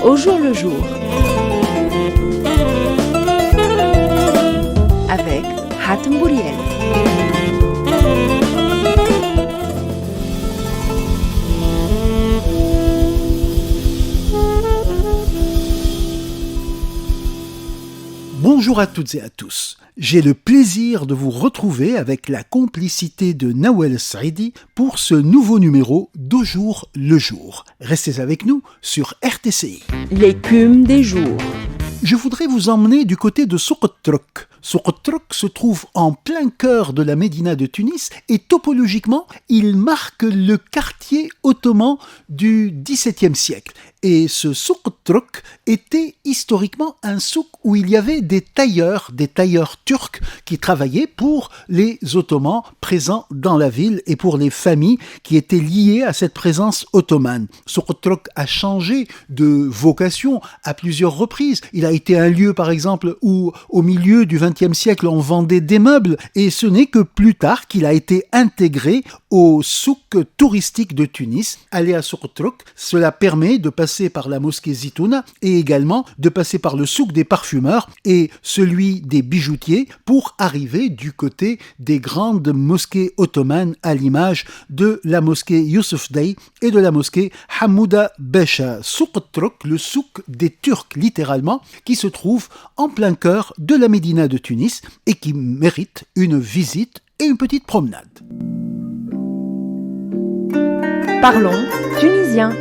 Au jour le jour. Avec Hatem Bouriel. Bonjour à toutes et à tous. J'ai le plaisir de vous retrouver avec la complicité de Nawel Saidi pour ce nouveau numéro d'Au jour le jour. Restez avec nous sur RTCI. L'écume des jours. Je voudrais vous emmener du côté de Souk Trok. Souk Trok se trouve en plein cœur de la Médina de Tunis et topologiquement, il marque le quartier ottoman du XVIIe siècle. Et ce Souk Trok était historiquement un souk où il y avait des tailleurs turcs qui travaillaient pour les Ottomans présents dans la ville et pour les familles qui étaient liées à cette présence ottomane. Souk Trok a changé de vocation à plusieurs reprises. Il a été un lieu, par exemple, où au milieu du XXe siècle, on vendait des meubles et ce n'est que plus tard qu'il a été intégré au souk touristique de Tunis. Aller à Souk Trok, cela permet de passer par la mosquée Zitouna et également de passer par le souk des parfumeurs et celui des bijoutiers pour arriver du côté des grandes mosquées ottomanes à l'image de la mosquée Youssef Dey et de la mosquée Hamouda Besha. Souk Trok, le souk des Turcs littéralement, qui se trouve en plein cœur de la Médina de Tunis et qui mérite une visite et une petite promenade. Parlons tunisien.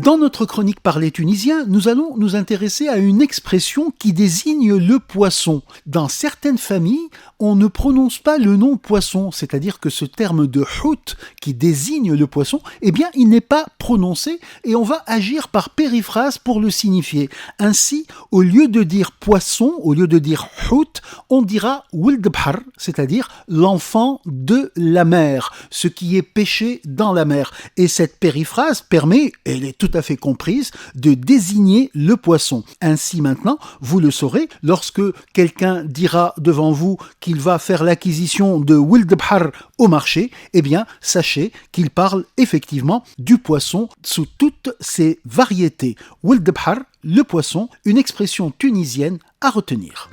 Dans notre chronique Parler tunisien, nous allons nous intéresser à une expression qui désigne le poisson. Dans certaines familles, on ne prononce pas le nom poisson, c'est-à-dire que ce terme de hout qui désigne le poisson, eh bien, il n'est pas prononcé et on va agir par périphrase pour le signifier. Ainsi, au lieu de dire poisson, au lieu de dire hout, on dira wild bhar, c'est-à-dire l'enfant de la mer, ce qui est pêché dans la mer. Et cette périphrase permet, elle est tout à fait comprise, de désigner le poisson. Ainsi maintenant, vous le saurez, lorsque quelqu'un dira devant vous qu'il va faire l'acquisition de wild bhar au marché, eh bien, sachez qu'il parle effectivement du poisson sous toutes ses variétés. Wild bhar, le poisson, une expression tunisienne à retenir.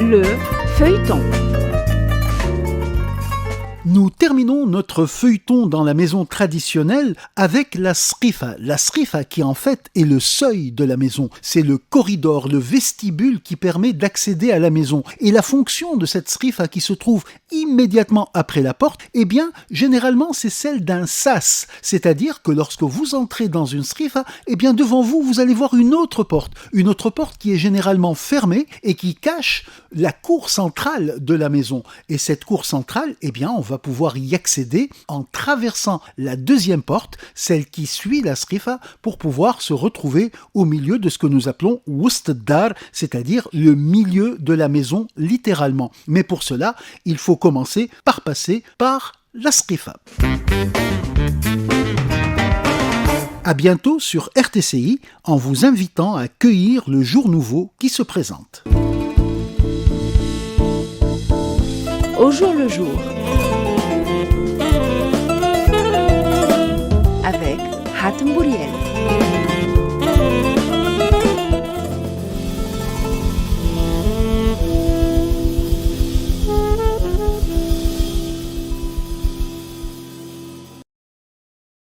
Le feuilleton. Nous terminons notre feuilleton dans la maison traditionnelle avec la srifa. La srifa qui en fait est le seuil de la maison. C'est le corridor, le vestibule qui permet d'accéder à la maison. Et la fonction de cette srifa qui se trouve immédiatement après la porte, eh bien, généralement, c'est celle d'un sas. C'est-à-dire que lorsque vous entrez dans une srifa, eh bien, devant vous, vous allez voir une autre porte qui est généralement fermée et qui cache la cour centrale de la maison. Et cette cour centrale, eh bien, on va pouvoir y accéder en traversant la deuxième porte, celle qui suit la srifa, pour pouvoir se retrouver au milieu de ce que nous appelons wust dar, c'est-à-dire le milieu de la maison littéralement. Mais pour cela, il faut commencer par passer par la srifa. À bientôt sur RTCI en vous invitant à cueillir le jour nouveau qui se présente. Au jour le jour.